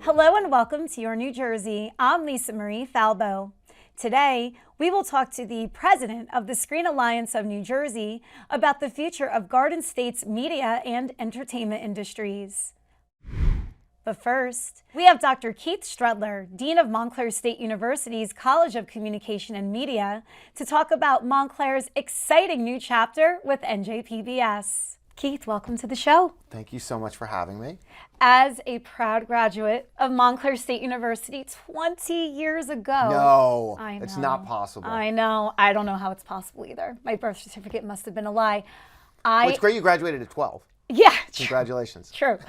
Hello and welcome to Your New Jersey. I'm Lisa Marie Falbo. Today, we will talk to the president of the Screen Alliance of New Jersey about the future of Garden State's media and entertainment industries. But first, we have Dr. Keith Strudler, Dean of Montclair State University's College of Communication and Media, to talk about Montclair's exciting new chapter with NJPBS. Keith, welcome to the show. Thank you so much for having me. As a proud graduate of Montclair State University 20 years ago. No, I know. it's not possible. I know. I don't know how it's possible either. My birth certificate must have been a lie. Well, it's great you graduated at 12. Yeah. Congratulations. True.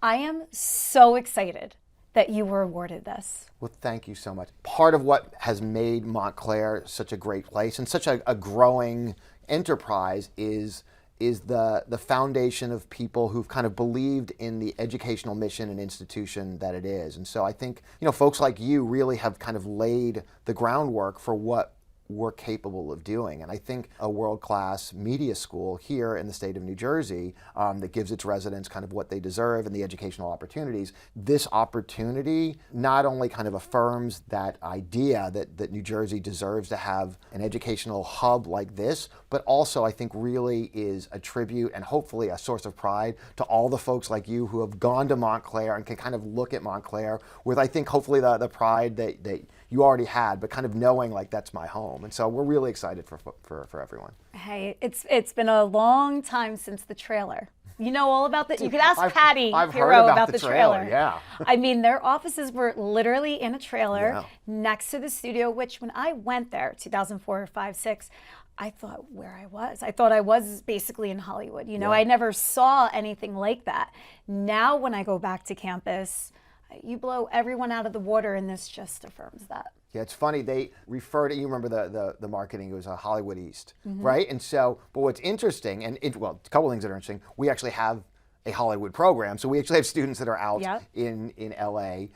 I am so excited that you were awarded this. Well, thank you so much. Part of what has made Montclair such a great place and such a growing enterprise is the foundation of people who've kind of believed in the educational mission and institution that it is. And so I think, folks like you really have kind of laid the groundwork for what we're capable of doing. And I think a world-class media school here in the state of New Jersey that gives its residents kind of what they deserve and the educational opportunities, this opportunity not only kind of affirms that idea that New Jersey deserves to have an educational hub like this, but also I think really is a tribute and hopefully a source of pride to all the folks like you who have gone to Montclair and can kind of look at Montclair with, I think, hopefully the pride that you already had, but kind of knowing like that's my home. And so we're really excited for everyone. Hey, it's been a long time since the trailer. You know all about that. You could ask Patty Hero about the trailer. Yeah. I mean, their offices were literally in a trailer next to the studio, which when I went there, 2004, 5, 6, I thought where I was. I thought I was basically in Hollywood. I never saw anything like that. Now when I go back to campus, you blow everyone out of the water, and this just affirms that. Yeah, it's funny. They refer to, you remember the marketing, it was a Hollywood East, right? And so, but what's interesting, a couple things that are interesting, we actually have a Hollywood program. So we actually have students that are out in LA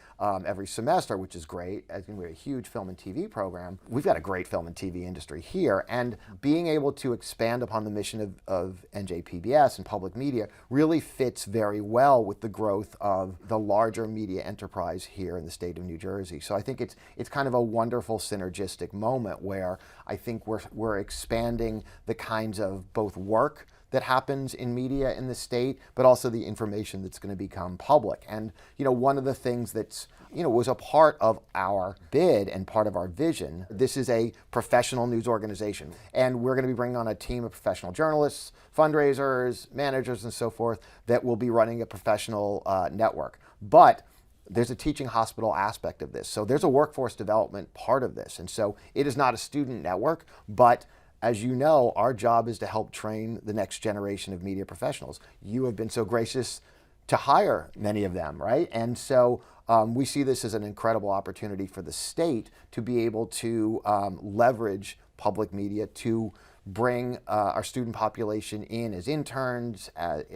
every semester, which is great. I think we have a huge film and TV program. We've got a great film and TV industry here. And being able to expand upon the mission of NJPBS and public media really fits very well with the growth of the larger media enterprise here in the state of New Jersey. So I think it's kind of a wonderful synergistic moment where I think we're expanding the kinds of both work that happens in media in the state, but also the information that's going to become public. And one of the things that's was a part of our bid and part of our vision. This is a professional news organization, and we're going to be bringing on a team of professional journalists, fundraisers, managers, and so forth that will be running a professional network. But there's a teaching hospital aspect of this. So there's a workforce development part of this. And so it is not a student network, but as you know, our job is to help train the next generation of media professionals. You have been so gracious to hire many of them, right? And so we see this as an incredible opportunity for the state to be able to leverage public media to bring our student population in as interns,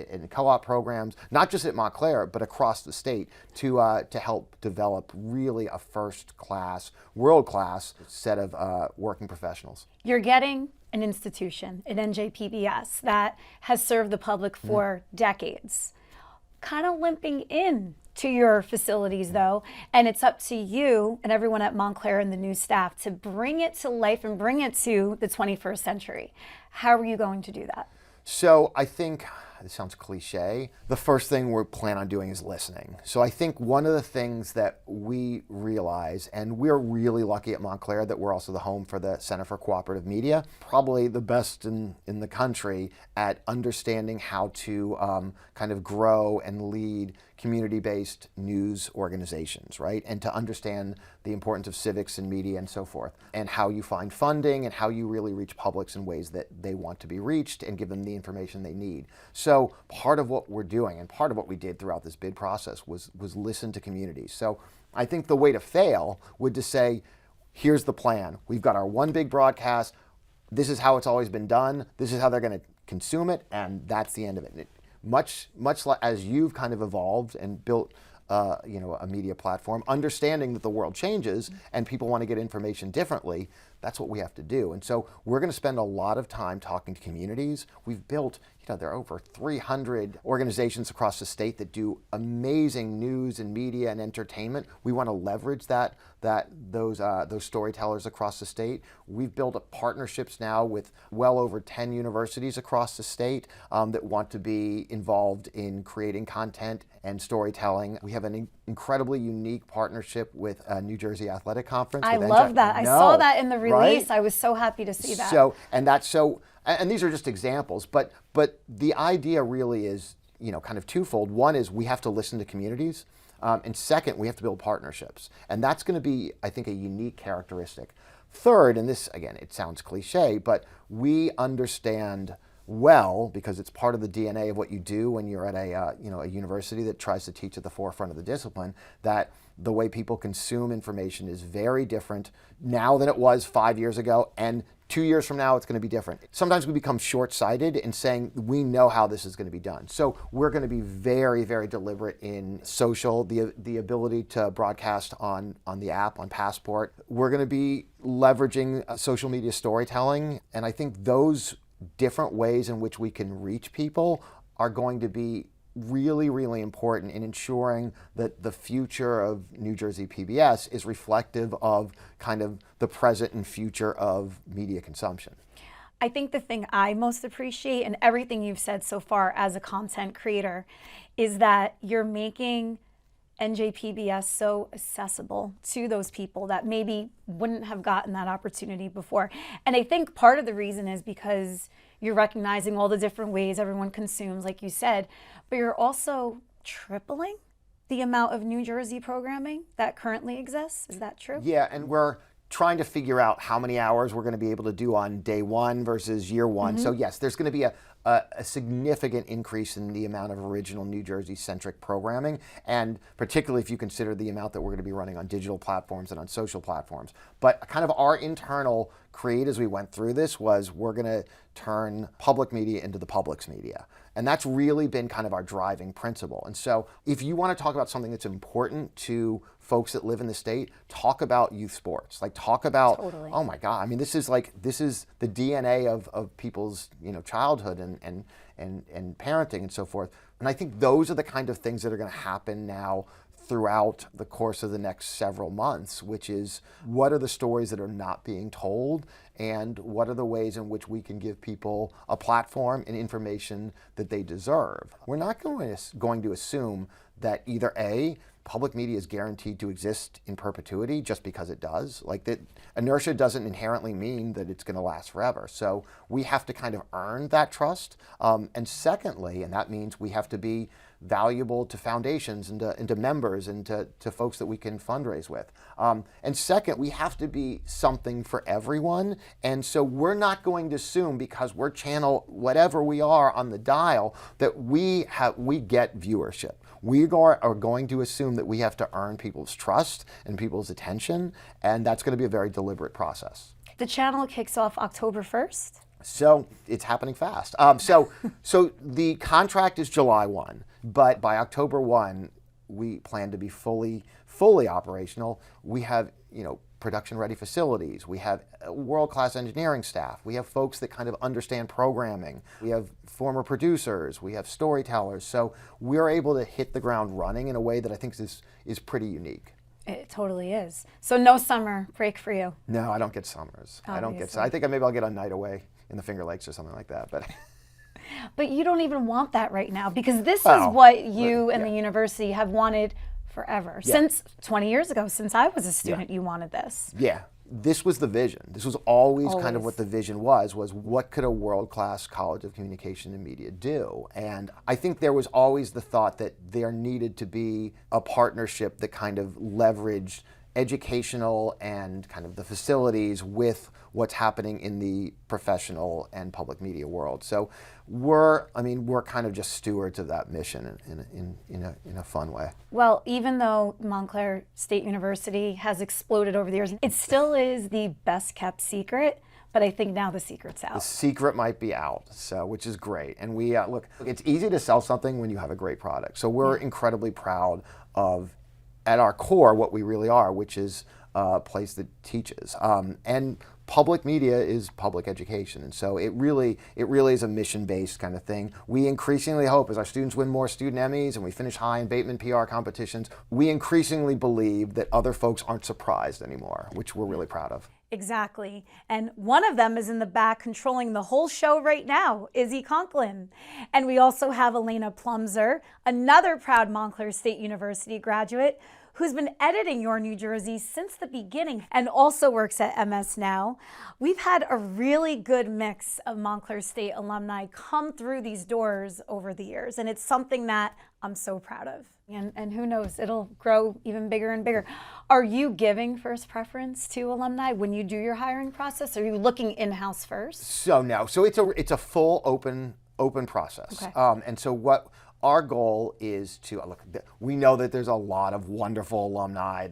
in co-op programs, not just at Montclair, but across the state to help develop really a first-class, world-class set of working professionals. You're getting an institution at NJPBS that has served the public for decades. Kind of limping in to your facilities though, and it's up to you and everyone at Montclair and the new staff to bring it to life and bring it to the 21st century. How are you going to do that? So I think, this sounds cliche, the first thing we plan on doing is listening. So I think one of the things that we realize, and we're really lucky at Montclair that we're also the home for the Center for Cooperative Media, probably the best in the country at understanding how to kind of grow and lead community-based news organizations, right? And to understand the importance of civics and media and so forth, and how you find funding and how you really reach publics in ways that they want to be reached and give them the information they need. So part of what we're doing and part of what we did throughout this bid process was listen to communities. So I think the way to fail would to say, here's the plan. We've got our one big broadcast. This is how it's always been done. This is how they're going to consume it, and that's the end of it. Much like as you've kind of evolved and built a media platform, understanding that the world changes and people want to get information differently, that's what we have to do. And so we're going to spend a lot of time talking to communities. We've built, there are over 300 organizations across the state that do amazing news and media and entertainment. We want to leverage those storytellers across the state. We've built partnerships now with well over 10 universities across the state that want to be involved in creating content and storytelling. We have an incredibly unique partnership with New Jersey Athletic Conference. I love that. I saw that in the release. Right? I was so happy to see that. And these are just examples, but the idea really is, kind of twofold. One is we have to listen to communities, and second, we have to build partnerships. And that's going to be, I think, a unique characteristic. Third, and this, again, it sounds cliche, but we understand well, because it's part of the DNA of what you do when you're at a university that tries to teach at the forefront of the discipline, that the way people consume information is very different now than it was 5 years ago, and 2 years from now it's going to be different. Sometimes we become short-sighted in saying we know how this is going to be done. So we're going to be very, very deliberate in social, the ability to broadcast on the app, on Passport. We're going to be leveraging social media storytelling, and I think those different ways in which we can reach people are going to be really, really important in ensuring that the future of New Jersey PBS is reflective of kind of the present and future of media consumption. I think the thing I most appreciate in everything you've said so far as a content creator is that you're making NJPBS so accessible to those people that maybe wouldn't have gotten that opportunity before. And I think part of the reason is because you're recognizing all the different ways everyone consumes, like you said, but you're also tripling the amount of New Jersey programming that currently exists. Is that true? Yeah, and we're trying to figure out how many hours we're going to be able to do on day one versus year one. So yes, there's going to be a significant increase in the amount of original New Jersey-centric programming, and particularly if you consider the amount that we're going to be running on digital platforms and on social platforms. But kind of our internal create as we went through this was we're going to turn public media into the public's media. And that's really been kind of our driving principle. And so if you want to talk about something that's important to folks that live in the state, talk about youth sports. Like talk about, oh my God, I mean, this is the DNA of people's, childhood and parenting and so forth. And I think those are the kind of things that are going to happen now throughout the course of the next several months, which is what are the stories that are not being told, and what are the ways in which we can give people a platform and information that they deserve. We're not going to assume that either A, public media is guaranteed to exist in perpetuity just because it does. Like that inertia doesn't inherently mean that it's going to last forever. So we have to kind of earn that trust. And secondly, and that means we have to be valuable to foundations and to members and to folks that we can fundraise with. And second, we have to be something for everyone. And so we're not going to assume because we're channel whatever we are on the dial that we get viewership. We are going to assume that we have to earn people's trust and people's attention, and that's going to be a very deliberate process. The channel kicks off October 1st? So it's happening fast. So the contract is July 1, but by October 1, we plan to be fully operational. We have, production-ready facilities. We have world-class engineering staff. We have folks that kind of understand programming. We have former producers. We have storytellers. So we're able to hit the ground running in a way that I think is pretty unique. It totally is. So no summer break for you? No, I don't get summers. I think maybe I'll get a night away in the Finger Lakes or something like that. But you don't even want that right now, because this is what you and the university have wanted forever. Since 20 years ago, since I was a student, you wanted this. Yeah. This was the vision. This was always kind of what the vision was what could a world-class college of communication and media do? And I think there was always the thought that there needed to be a partnership that kind of leveraged educational and kind of the facilities with what's happening in the professional and public media world. So we're kind of just stewards of that mission in a fun way. Well, even though Montclair State University has exploded over the years, it still is the best kept secret. But I think now the secret's out. The secret might be out, which is great. And we look, it's easy to sell something when you have a great product. So we're incredibly proud of, at our core, what we really are, which is a place that teaches. public media is public education, and so it really is a mission-based kind of thing. We increasingly hope, as our students win more student Emmys and we finish high in Bateman PR competitions, we increasingly believe that other folks aren't surprised anymore, which we're really proud of. Exactly. And one of them is in the back controlling the whole show right now, Izzy Conklin. And we also have Elena Plumser, another proud Montclair State University graduate, who's been editing Your New Jersey since the beginning and also works at MS Now. We've had a really good mix of Montclair State alumni come through these doors over the years, and it's something that I'm so proud of. And who knows, it'll grow even bigger and bigger. Are you giving first preference to alumni when you do your hiring process? Are you looking in-house first? So no, so it's a full open process. Okay. And so what our goal is to look. We know that there's a lot of wonderful alumni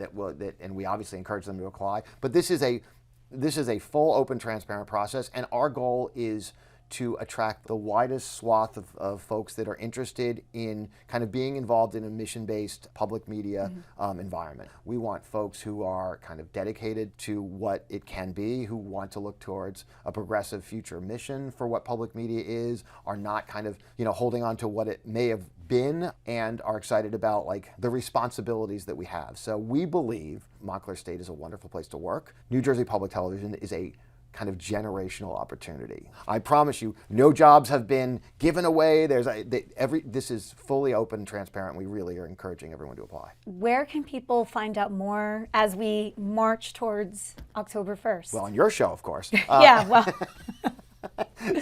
and we obviously encourage them to apply. But this is a full, open, transparent process, and our goal is to attract the widest swath of folks that are interested in kind of being involved in a mission-based public media environment. We want folks who are kind of dedicated to what it can be, who want to look towards a progressive future mission for what public media is, are not kind of, holding on to what it may have been, and are excited about like the responsibilities that we have. So we believe Montclair State is a wonderful place to work. New Jersey Public Television is a kind of generational opportunity. I promise you, no jobs have been given away. This is fully open and transparent. We really are encouraging everyone to apply. Where can people find out more as we march towards October 1st? Well, on your show, of course. Yeah, well.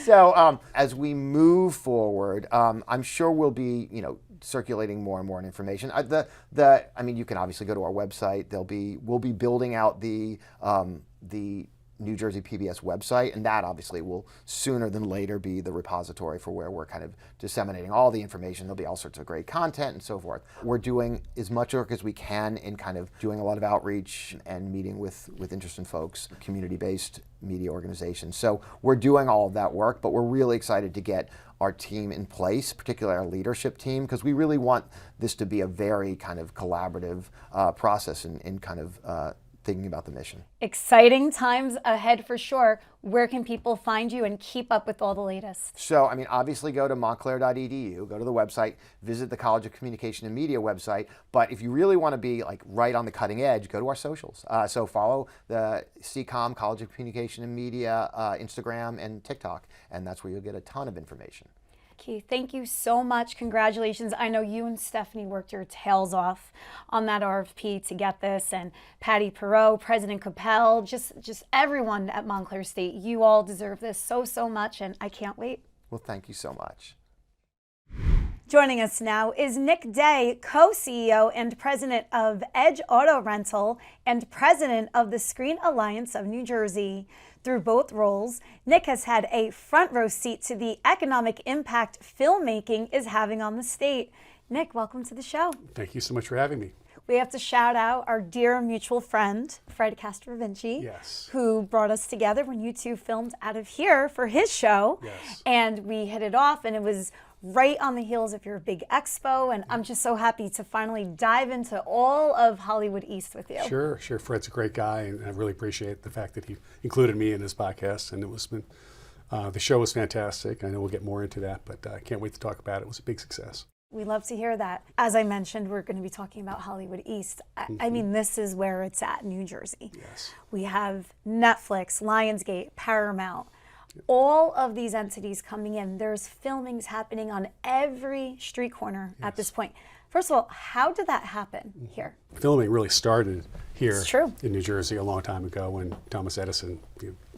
So as we move forward, I'm sure we'll be, circulating more and more information. You can obviously go to our website. We'll be building out the New Jersey PBS website, and that obviously will sooner than later be the repository for where we're kind of disseminating all the information. There'll be all sorts of great content and so forth. We're doing as much work as we can in kind of doing a lot of outreach and meeting with interested folks, community-based media organizations. So we're doing all of that work, but we're really excited to get our team in place, particularly our leadership team, because we really want this to be a very kind of collaborative process in kind of thinking about the mission. Exciting times ahead for sure. Where can people find you and keep up with all the latest? So, obviously go to montclair.edu, go to the website, visit the College of Communication and Media website. But if you really want to be like right on the cutting edge, go to our socials. So follow the CCOM, College of Communication and Media, Instagram and TikTok, and that's where you'll get a ton of information. Keith, thank you so much. Congratulations. I know you and Stephanie worked your tails off on that RFP to get this, and Patty Perot, President Capel, just everyone at Montclair State. You all deserve this so much, and I can't wait. Well, thank you so much. Joining us now is Nick Day, co-CEO and president of Edge Auto Rental and president of the Screen Alliance of New Jersey. Through both roles, Nick has had a front row seat to the economic impact filmmaking is having on the state. Nick, welcome to the show. Thank you so much for having me. We have to shout out our dear mutual friend, Fred Castrovinci, yes, who brought us together when you two filmed out of here for his show. Yes. And we hit it off, and it was right on the heels of your big expo, and I'm just so happy to finally dive into all of Hollywood East with you. Sure. Fred's a great guy, and I really appreciate the fact that he included me in his podcast, and the show was fantastic. I know we'll get more into that, but I can't wait to talk about it. It was a big success. We love to hear that. As I mentioned, we're going to be talking about Hollywood East. I mean, this is where it's at, New Jersey. Yes. We have Netflix, Lionsgate, Paramount, all of these entities coming in. There's filmings happening on every street corner at this point. First of all, how did that happen here? Filming really started here in New Jersey a long time ago when Thomas Edison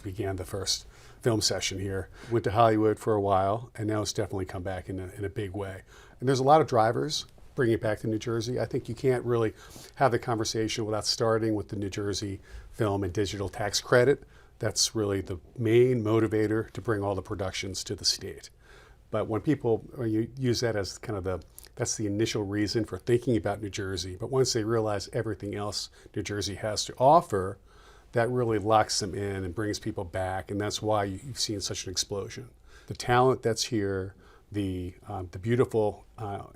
began the first film session here. Went to Hollywood for a while, and now it's definitely come back in a big way. And there's a lot of drivers bringing it back to New Jersey. I think you can't really have the conversation without starting with the New Jersey Film and Digital Tax Credit. That's really the main motivator to bring all the productions to the state. But when people use that as kind of that's the initial reason for thinking about New Jersey. But once they realize everything else New Jersey has to offer, that really locks them in and brings people back. And that's why you've seen such an explosion. The talent that's here, the beautiful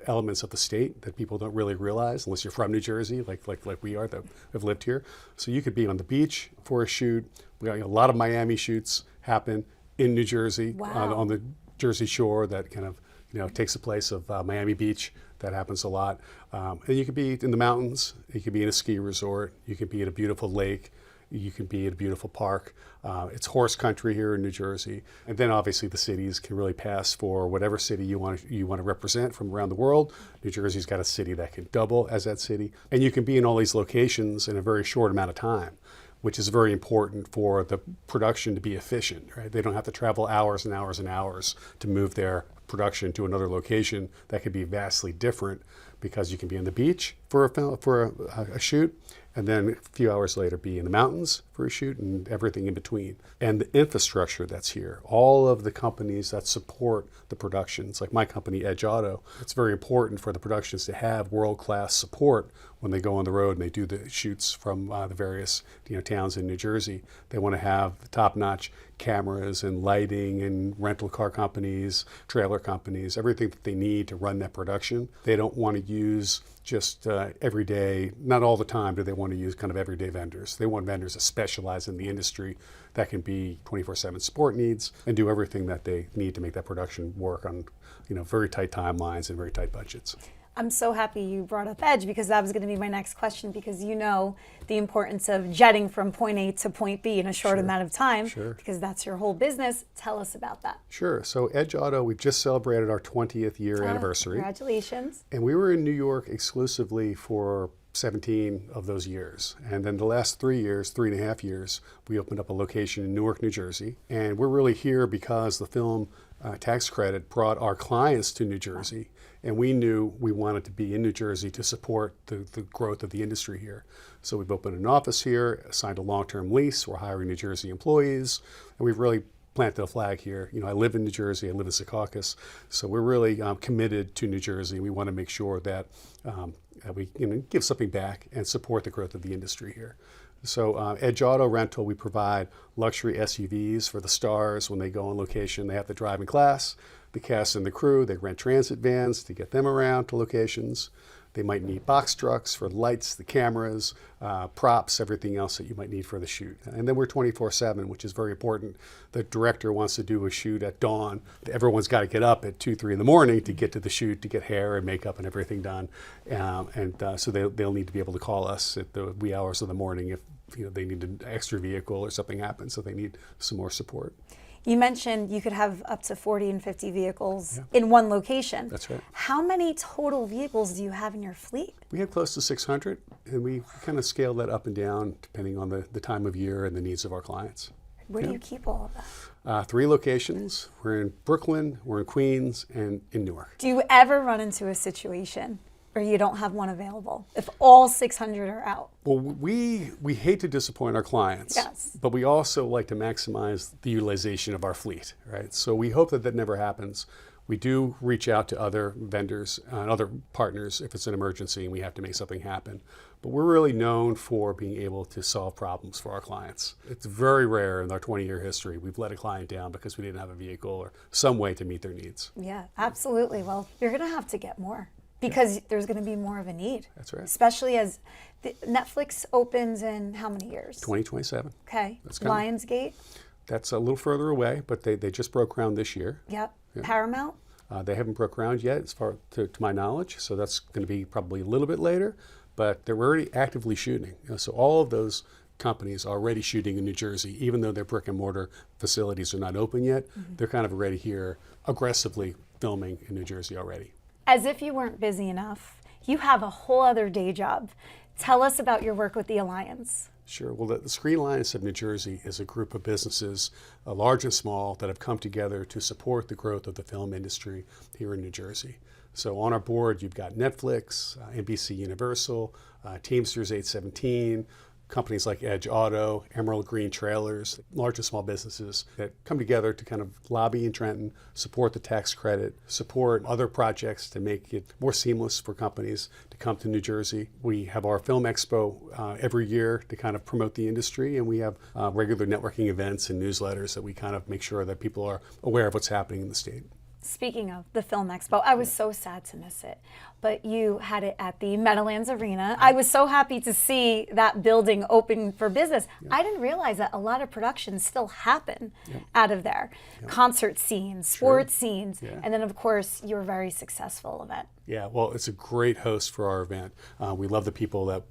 elements of the state that people don't really realize unless you're from New Jersey, like we are that have lived here. So you could be on the beach for a shoot. We got a lot of Miami shoots happen in New Jersey. Wow. On the Jersey Shore that kind of takes the place of Miami Beach. That happens a lot. And you could be in the mountains. You could be in a ski resort. You could be at a beautiful lake. You can be at a beautiful park. It's horse country here in New Jersey. And then obviously the cities can really pass for whatever city you want to represent from around the world. New Jersey's got a city that can double as that city. And you can be in all these locations in a very short amount of time, which is very important for the production to be efficient, right? They don't have to travel hours and hours and hours to move their production to another location that could be vastly different, because you can be on the beach for a shoot, and then a few hours later be in the mountains for a shoot, and everything in between. And the infrastructure that's here, all of the companies that support the productions, like my company, Edge Auto, it's very important for the productions to have world-class support when they go on the road and they do the shoots from the various towns in New Jersey. They want to have the top-notch cameras and lighting and rental car companies, trailer companies, everything that they need to run that production. They don't want to use just everyday, not all the time do they want to use kind of everyday vendors. They want vendors that specialize in the industry that can be 24/7 support needs and do everything that they need to make that production work on very tight timelines and very tight budgets. I'm so happy you brought up Edge, because that was going to be my next question, because the importance of jetting from point A to point B in a short amount of time, because that's your whole business. Tell us about that. Sure. So Edge Auto, we just celebrated our 20th year anniversary. Congratulations. And we were in New York exclusively for 17 of those years. And then the last 3.5 years, we opened up a location in Newark, New Jersey. And we're really here because the film tax credit brought our clients to New Jersey. And we knew we wanted to be in New Jersey to support the growth of the industry here. So we've opened an office here, signed a long-term lease. We're hiring New Jersey employees. And we've really planted a flag here. I live in New Jersey. I live in Secaucus. So we're really committed to New Jersey. We want to make sure that we give something back and support the growth of the industry here. So Edge Auto Rental, we provide luxury SUVs for the stars when they go on location. They have to drive in class. The cast and the crew, they rent transit vans to get them around to locations. They might need box trucks for the lights, the cameras, props, everything else that you might need for the shoot. And then we're 24/7, which is very important. The director wants to do a shoot at dawn. Everyone's got to get up at 2, 3 in the morning to get to the shoot, to get hair and makeup and everything done. So they'll need to be able to call us at the wee hours of the morning if they need an extra vehicle or something happens, so they need some more support. You mentioned you could have up to 40 and 50 vehicles in one location. That's right. How many total vehicles do you have in your fleet? We have close to 600, and we kind of scale that up and down depending on the time of year and the needs of our clients. Where do you keep all of that? 3 locations. We're in Brooklyn, we're in Queens, and in Newark. Do you ever run into a situation where you don't have one available if all 600 are out? Well, we hate to disappoint our clients, Yes. but we also like to maximize the utilization of our fleet, right? So we hope that never happens. We do reach out to other vendors and other partners if it's an emergency and we have to make something happen. But we're really known for being able to solve problems for our clients. It's very rare in our 20-year history we've let a client down because we didn't have a vehicle or some way to meet their needs. Yeah, absolutely. Well, you're going to have to get more, because there's going to be more of a need. That's right. Especially as Netflix opens in how many years? 2027. Okay. That's coming. Lionsgate? That's a little further away, but they just broke ground this year. Yep. Paramount? They haven't broke ground yet, as far to my knowledge, so that's going to be probably a little bit later, but they're already actively shooting. So all of those companies are already shooting in New Jersey, even though their brick and mortar facilities are not open yet. They're kind of already here, aggressively filming in New Jersey already. As if you weren't busy enough, you have a whole other day job. Tell us about your work with the Alliance. Sure. Well, the Screen Alliance of New Jersey is a group of businesses, large and small, that have come together to support the growth of the film industry here in New Jersey. So on our board, you've got Netflix, NBC Universal, Teamsters 817, companies like Edge Auto, Emerald Green Trailers, large and small businesses that come together to kind of lobby in Trenton, support the tax credit, support other projects to make it more seamless for companies to come to New Jersey. We have our Film Expo every year to kind of promote the industry, and we have regular networking events and newsletters that we kind of make sure that people are aware of what's happening in the state. Speaking of the Film Expo, I was so sad to miss it, but you had it at the Meadowlands Arena. I was so happy to see that building open for business. I didn't realize that a lot of productions still happen out of there. Concert scenes, sports scenes, and then of course your very successful event. Yeah, well, it's a great host for our event. We love the people that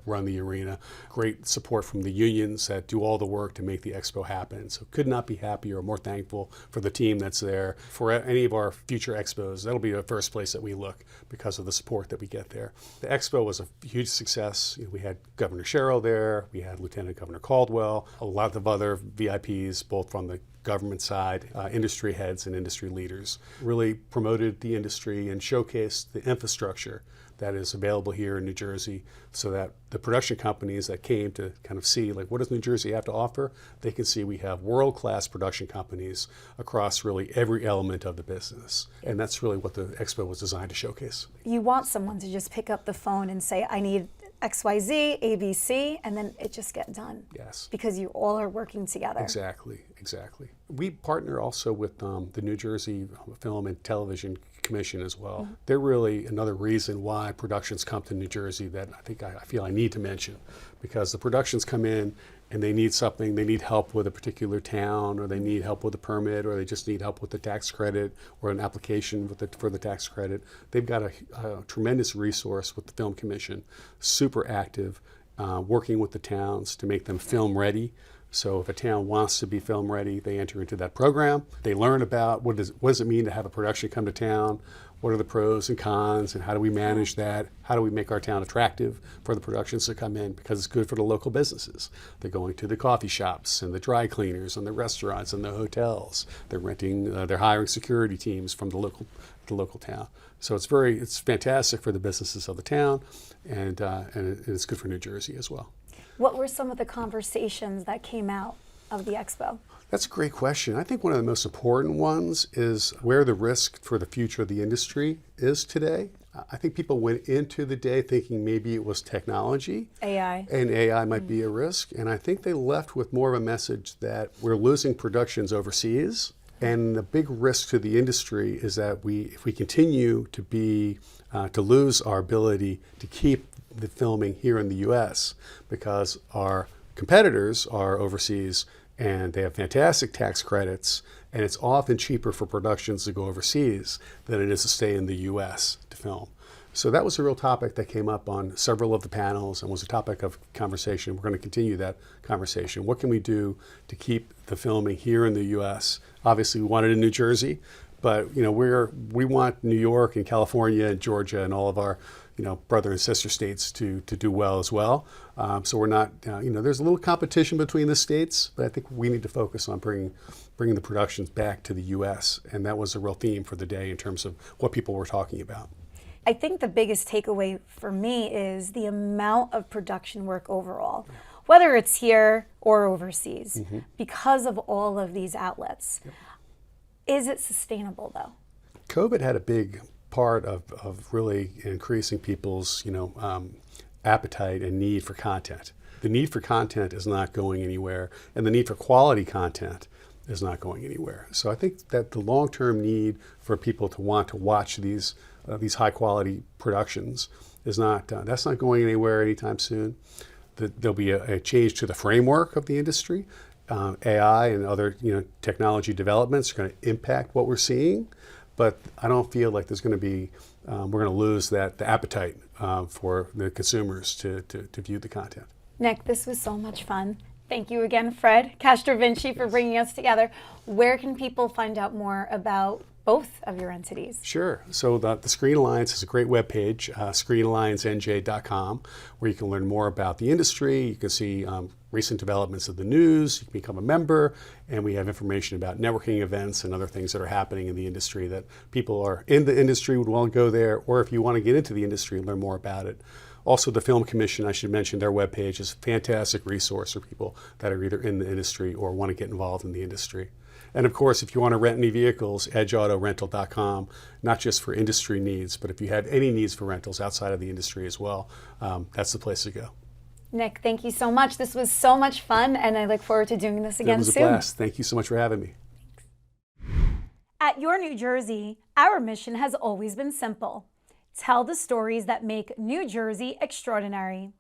run the arena. Great support from the unions that do all the work to make the expo happen. So could not be happier or more thankful for the team that's there. For any of our future expos, that'll be the first place that we look because of the support that we get there. The expo was a huge success. We had Governor Sherrill there. We had Lieutenant Governor Caldwell, a lot of other VIPs, both from the government side, industry heads and industry leaders. Really promoted the industry and showcased the infrastructure that is available here in New Jersey so that the production companies that came to kind of see, like, what does New Jersey have to offer? They can see we have world-class production companies across really every element of the business. And that's really what the expo was designed to showcase. You want someone to just pick up the phone and say, I need XYZ, ABC, and then it just get done. Yes. Because you all are working together. Exactly. We partner also with the New Jersey Film and Television Commission as well. They're really another reason why productions come to New Jersey that I feel I need to mention, because the productions come in and they need something, they need help with a particular town, or they need help with a permit, or they just need help with the tax credit or an application for the tax credit. They've got a tremendous resource with the Film Commission, super active, working with the towns to make them film ready. So if a town wants to be film ready, they enter into that program. They learn about what does it mean to have a production come to town, what are the pros and cons, and how do we manage that? How do we make our town attractive for the productions to come in, because it's good for the local businesses. They're going to the coffee shops and the dry cleaners and the restaurants and the hotels. They're renting, they're hiring security teams from the local town. So it's fantastic for the businesses of the town, and it's good for New Jersey as well. What were some of the conversations that came out of the expo? That's a great question. I think one of the most important ones is where the risk for the future of the industry is today. I think people went into the day thinking maybe it was technology. AI. And AI might be a risk. And I think they left with more of a message that we're losing productions overseas. And the big risk to the industry is that if we continue to lose our ability to keep the filming here in the U.S. because our competitors are overseas and they have fantastic tax credits, and it's often cheaper for productions to go overseas than it is to stay in the U.S. to film. So that was a real topic that came up on several of the panels and was a topic of conversation. We're going to continue that conversation. What can we do to keep the filming here in the U.S.? Obviously, we want it in New Jersey, but we want New York and California and Georgia and all of our brother and sister states to do well as well. So we're not, there's a little competition between the states, but I think we need to focus on bringing the productions back to the U.S. And that was a real theme for the day in terms of what people were talking about. I think the biggest takeaway for me is the amount of production work overall, whether it's here or overseas, because of all of these outlets. Is it sustainable though? COVID had a big part of really increasing people's appetite and need for content. The need for content is not going anywhere, and the need for quality content is not going anywhere. So I think that the long-term need for people to want to watch these high-quality productions is that's not going anywhere anytime soon. There'll be a change to the framework of the industry. AI and other technology developments are going to impact what we're seeing. But I don't feel like there's going to be, we're going to lose the appetite for the consumers to view the content. Nick, this was so much fun. Thank you again, Fred Castrovinci, for bringing us together. Where can people find out more about both of your entities? Sure. So the Screen Alliance is a great webpage, screenalliancenj.com, where you can learn more about the industry. You can see recent developments of the news. You can become a member, and we have information about networking events and other things that are happening in the industry that people are in the industry would want to go there, or if you want to get into the industry and learn more about it. Also, the Film Commission, I should mention, their webpage is a fantastic resource for people that are either in the industry or want to get involved in the industry. And of course, if you want to rent any vehicles, edgeautorental.com, not just for industry needs, but if you have any needs for rentals outside of the industry as well, that's the place to go. Nick, thank you so much. This was so much fun, and I look forward to doing this again soon. It was a blast. Thank you so much for having me. At Your New Jersey, our mission has always been simple: tell the stories that make New Jersey extraordinary.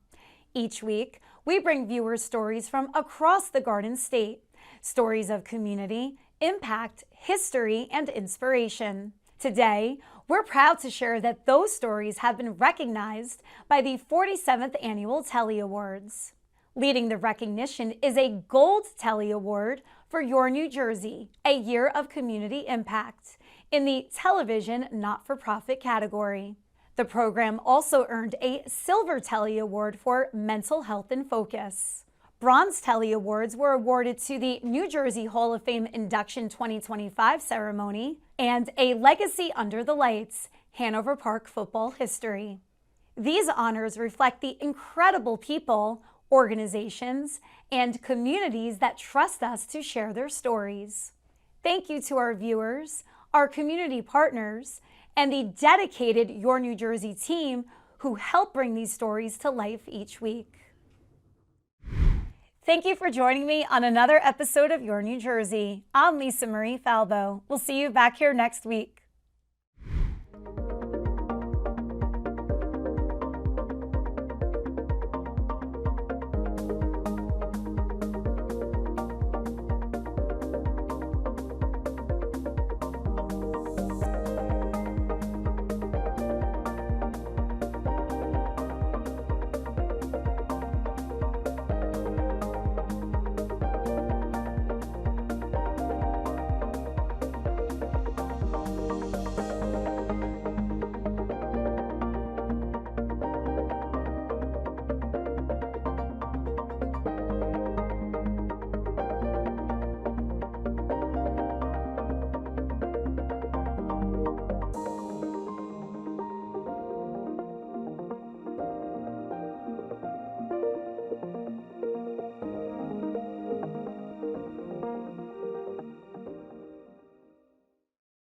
Each week, we bring viewers stories from across the Garden State, stories of community, impact, history, and inspiration. Today, we're proud to share that those stories have been recognized by the 47th Annual Telly Awards. Leading the recognition is a Gold Telly Award for Your New Jersey, a year of community impact, in the television not-for-profit category. The program also earned a Silver Telly Award for Mental Health in Focus. Bronze Telly Awards were awarded to the New Jersey Hall of Fame Induction 2025 ceremony and a Legacy Under the Lights, Hanover Park football history. These honors reflect the incredible people, organizations, and communities that trust us to share their stories. Thank you to our viewers, our community partners, and the dedicated Your New Jersey team who help bring these stories to life each week. Thank you for joining me on another episode of Your New Jersey. I'm Marie Falbo. We'll see you back here next week.